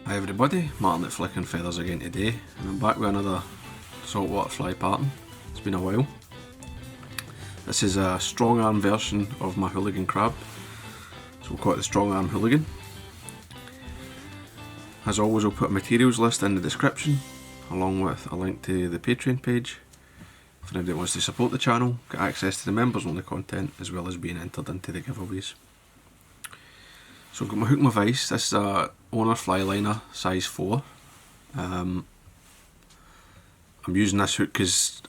Hi everybody, Martyn at Flicking Feathers again today, and I'm back with another saltwater fly pattern. It's been a while. This is a strong arm version of my Hooligan crab, so we'll call it the strong arm Hooligan. As always, I'll put a materials list in the description, along with a link to the Patreon page. If anybody wants to support the channel, get access to the members only content, as well as being entered into the giveaways. So I've got my hook and my vise. This is a owner fly liner size 4. I'm using this hook because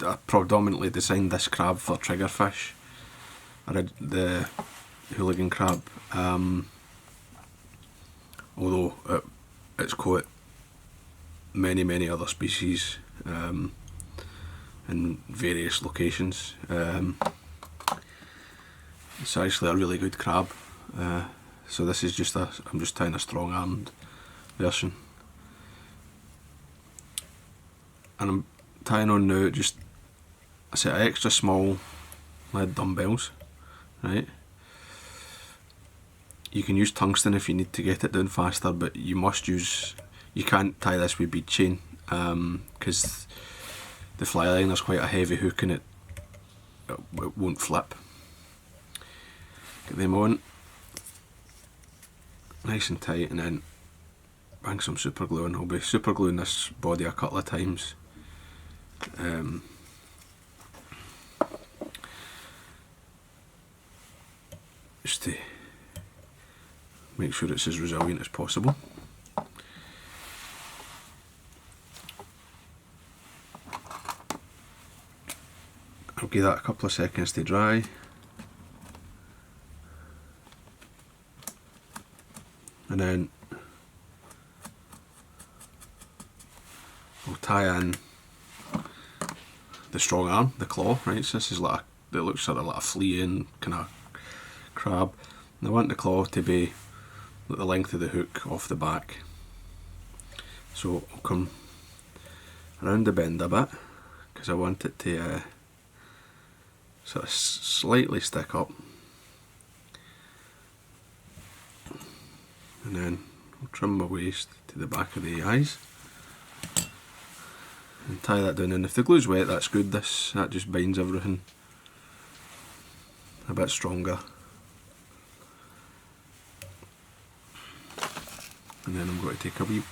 I predominantly designed this crab for triggerfish. I did the Hooligan crab, although it's caught many other species in various locations. It's actually a really good crab. So this is just I'm just tying a strong armed version, and I'm tying on now just a set of extra small lead dumbbells, right? You can use tungsten if you need to get it down faster, but you can't tie this with bead chain because the fly liner's quite a heavy hook and it won't flip. Get them on nice and tight, and then bang some super glue, and I'll be super gluing this body a couple of times. Just to make sure it's as resilient as possible. I'll give that a couple of seconds to dry. And then we'll tie in the strong arm, the claw, right? So this is like it looks sort of like a flea-in kind of crab. And I want the claw to be like the length of the hook off the back. So I'll come around the bend a bit because I want it to sort of slightly stick up. And then I'll trim my waist to the back of the eyes and tie that down, and if the glue's wet that's good, that just binds everything a bit stronger. And then I'm going to take a wee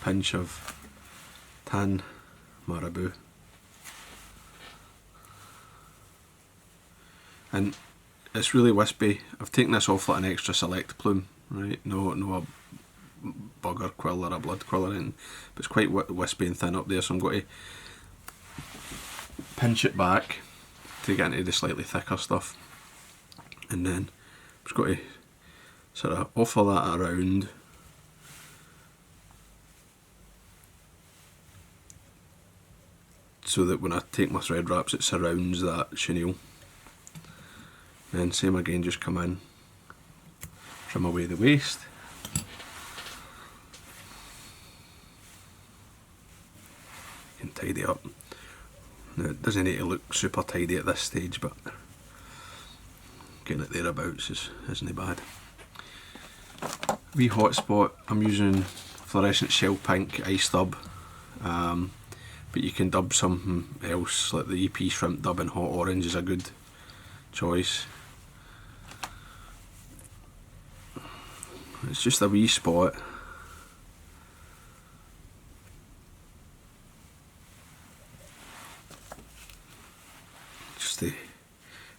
pinch of tan Marabou, and it's really wispy. I've taken this off like an extra select plume, right? No a bugger quill or a blood quill or anything, but it's quite wispy and thin up there, so I'm going to pinch it back to get into the slightly thicker stuff, and then I'm just going to sort of offer that around so that when I take my thread wraps it surrounds that chenille. Then same again, just come in, trim away the waist, you can tidy up. Now it doesn't need to look super tidy at this stage, but getting it thereabouts isn't bad. Wee hotspot, I'm using fluorescent shell pink ice dub, but you can dub something else, like the EP shrimp dub in hot orange is a good choice. It's just a wee spot.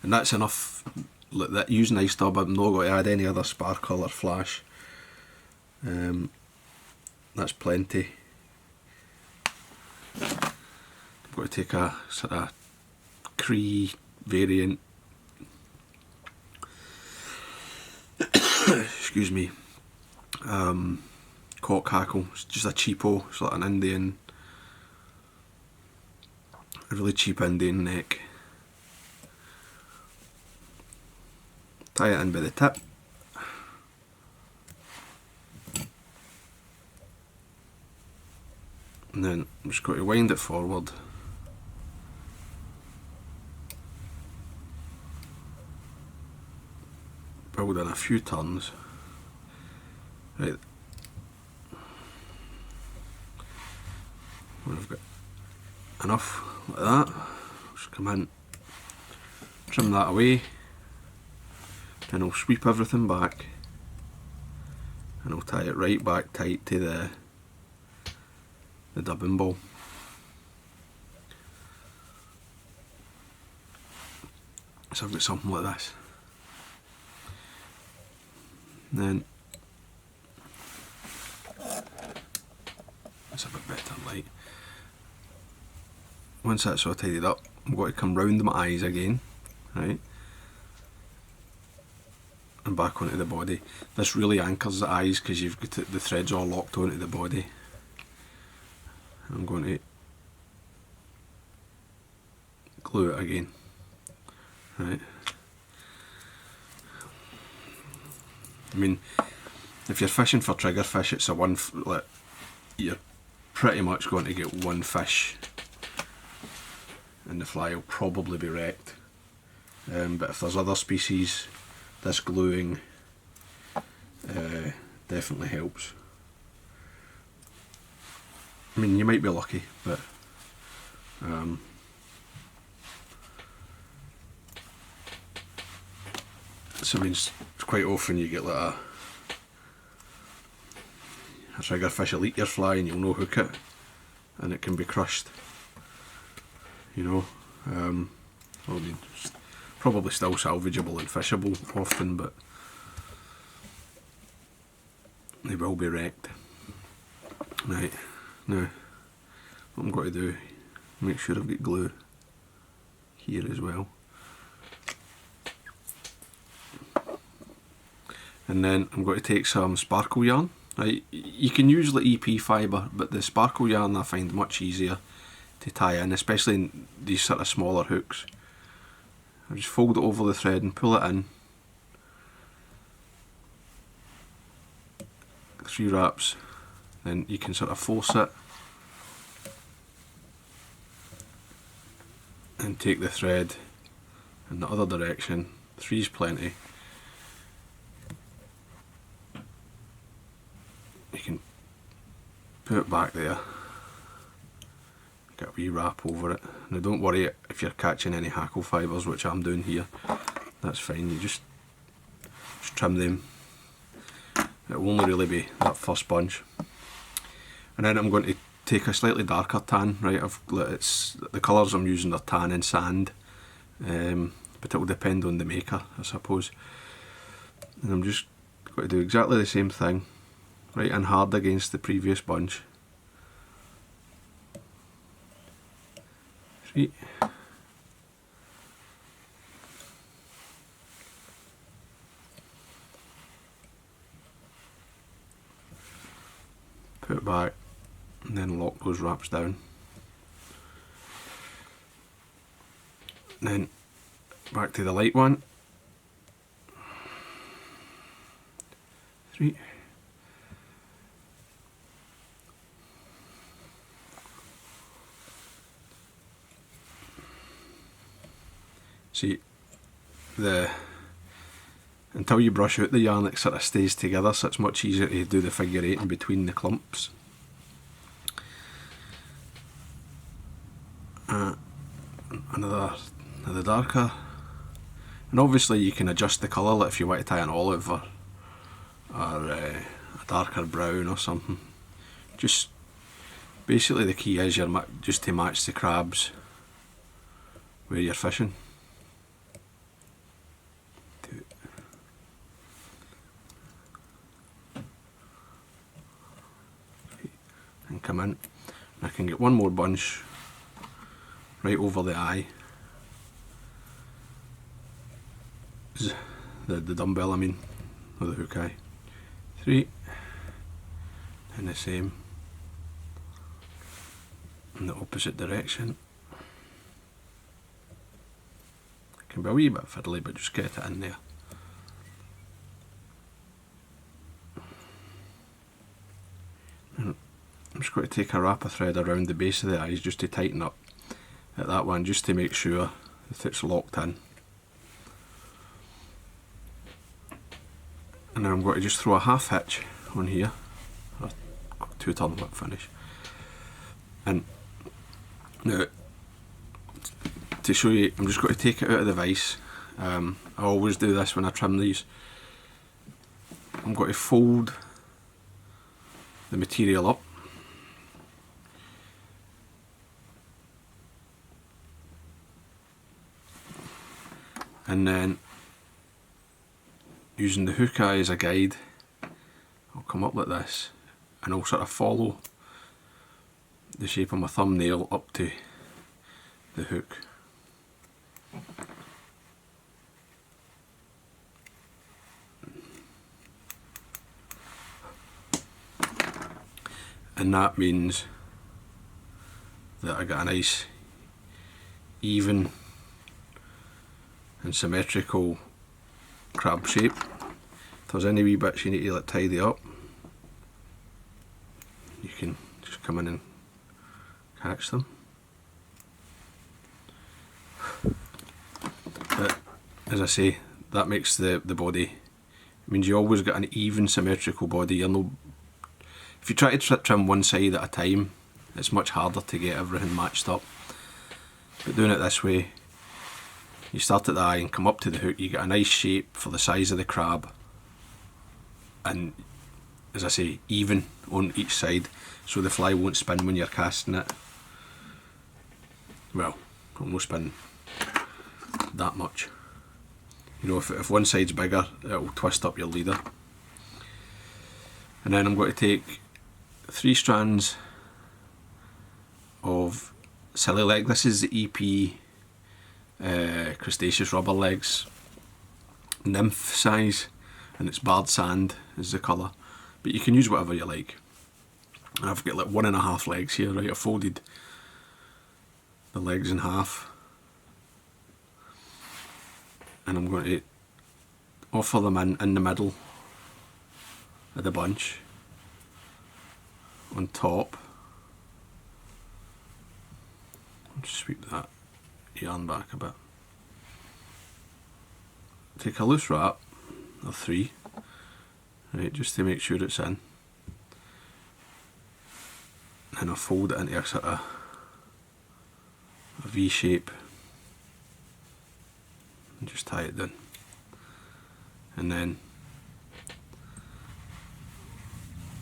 And that's enough. Like that, using ice dub, I'm not going to add any other sparkle or flash. That's plenty. I'm going to take a sort of Cree variant. Excuse me. Cock Hackle. It's just a cheapo. It's like an Indian, a really cheap Indian neck. Tie it in by the tip. And then I'm just going to wind it forward. Build in a few turns. Right, when I've got enough like that, just come in, trim that away, and I'll sweep everything back, and I'll tie it right back tight to the dubbing ball. So I've got something like this. And then it's a bit better light. Once that's all tidied up, I'm going to come round my eyes again, right? And back onto the body. This really anchors the eyes because you've got the threads all locked onto the body. I'm going to glue it again, right? I mean, if you're fishing for triggerfish, it's a one, like, you're pretty much going to get one fish and the fly will probably be wrecked. But if there's other species, this gluing definitely helps. I mean, you might be lucky, but so it means quite often you get like a triggerfish will eat your fly and you'll no hook it and it can be crushed, you know. I mean, it's probably still salvageable and fishable often, but they will be wrecked. Right, now what I'm going to do, make sure I've got glue here as well. And then I'm going to take some sparkle yarn. Right, you can use the EP fibre, but the sparkle yarn I find much easier to tie in, especially in these sort of smaller hooks. I just fold it over the thread and pull it in. 3 wraps, then you can sort of force it and take the thread in the other direction. 3's plenty. You can put it back there, get a wee wrap over it. Now don't worry if you're catching any hackle fibres, which I'm doing here, that's fine, you just trim them. It will only really be that first bunch. And then I'm going to take a slightly darker tan, right? It's the colours I'm using are tan and sand, but it will depend on the maker, I suppose. And I'm just going to do exactly the same thing, right in hard against the previous bunch. 3. Put it back and then lock those wraps down. And then back to the light one. 3. See, until you brush out the yarn, it sort of stays together, so it's much easier to do the figure 8 in between the clumps. Another darker, and obviously you can adjust the colour, like if you want to tie an olive or a darker brown or something. Just basically the key is just to match the crabs where you're fishing. And come in, and I can get one more bunch right over the eye, the dumbbell I mean, or the hook eye. 3, and the same in the opposite direction. It can be a wee bit fiddly, but just get it in there. And I'm just going to take a wrap of thread around the base of the eyes just to tighten up at that one, just to make sure that it's locked in. And then I'm going to just throw a half hitch on here, a 2 turn whip finish, and Now, to show you, I'm just going to take it out of the vise. I always do this when I trim these. I'm going to fold the material up, and then using the hook eye as a guide, I'll come up like this and I'll sort of follow the shape of my thumbnail up to the hook. And that means that I got a nice even and symmetrical crab shape. If there's any wee bits you need to like tidy up, you can just come in and catch them. But as I say, that makes the body, it means you always get an even symmetrical body. You're no, if you try to trim one side at a time, it's much harder to get everything matched up. But doing it this way, you start at the eye and come up to the hook, you get a nice shape for the size of the crab, and as I say, even on each side, so the fly won't spin when you're casting it. Well, it won't spin that much. You know, if one side's bigger, it'll twist up your leader. And then I'm going to take 3 strands of Silli leg. This is the EP crustaceous rubber legs, nymph size, and it's barred sand is the colour, but you can use whatever you like. And I've got like 1.5 legs here, right? I've folded the legs in half, and I'm going to offer them in the middle of the bunch on top. I'll just sweep that yarn back a bit. Take a loose wrap of 3, right, just to make sure it's in, and I'll fold it into a sort of a V shape and just tie it down, and then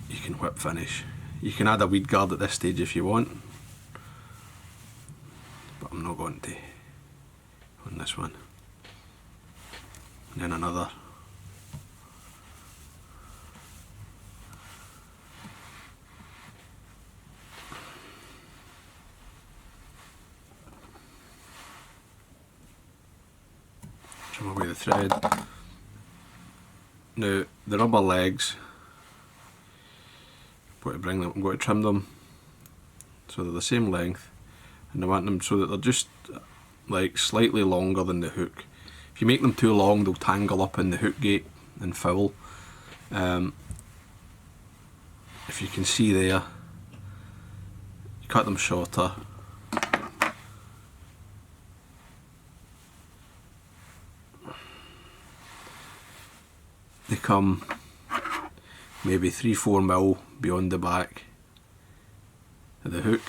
you can whip finish. You can add a weed guard at this stage if you want, but I'm not going to on this one. And then another. Trim away the thread. Now the rubber legs, I'm going to trim them so they're the same length, and I want them so that they're just like slightly longer than the hook. If you make them too long, they'll tangle up in the hook gate and foul. If you can see there, you cut them shorter. They come maybe 3-4 mil beyond the back of the hook,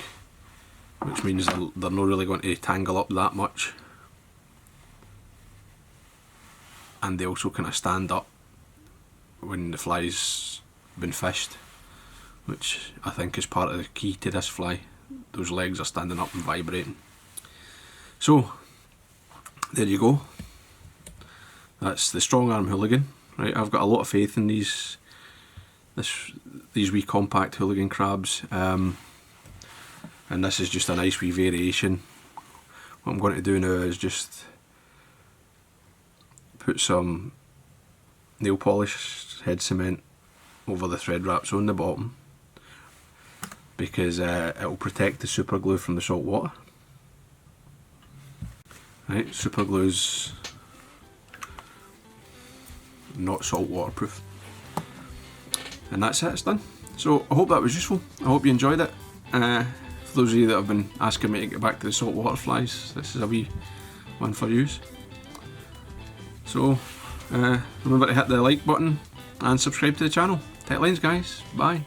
which means they're not really going to tangle up that much, and they also kind of stand up when the fly's been fished, which I think is part of the key to this fly. Those legs are standing up and vibrating. So there you go, that's the strong arm hooligan. Right, I've got a lot of faith in these wee compact hooligan crabs, and this is just a nice wee variation. What I'm going to do now is just put some nail polish head cement over the thread wraps on the bottom, because it will protect the super glue from the salt water. Right, super glue's not salt waterproof, and that's it, it's done. So I hope that was useful. I hope you enjoyed it. For those of you that have been asking me to get back to the saltwater flies, this is a wee one for you. So remember to hit the like button and subscribe to the channel. Tight lines, guys. Bye.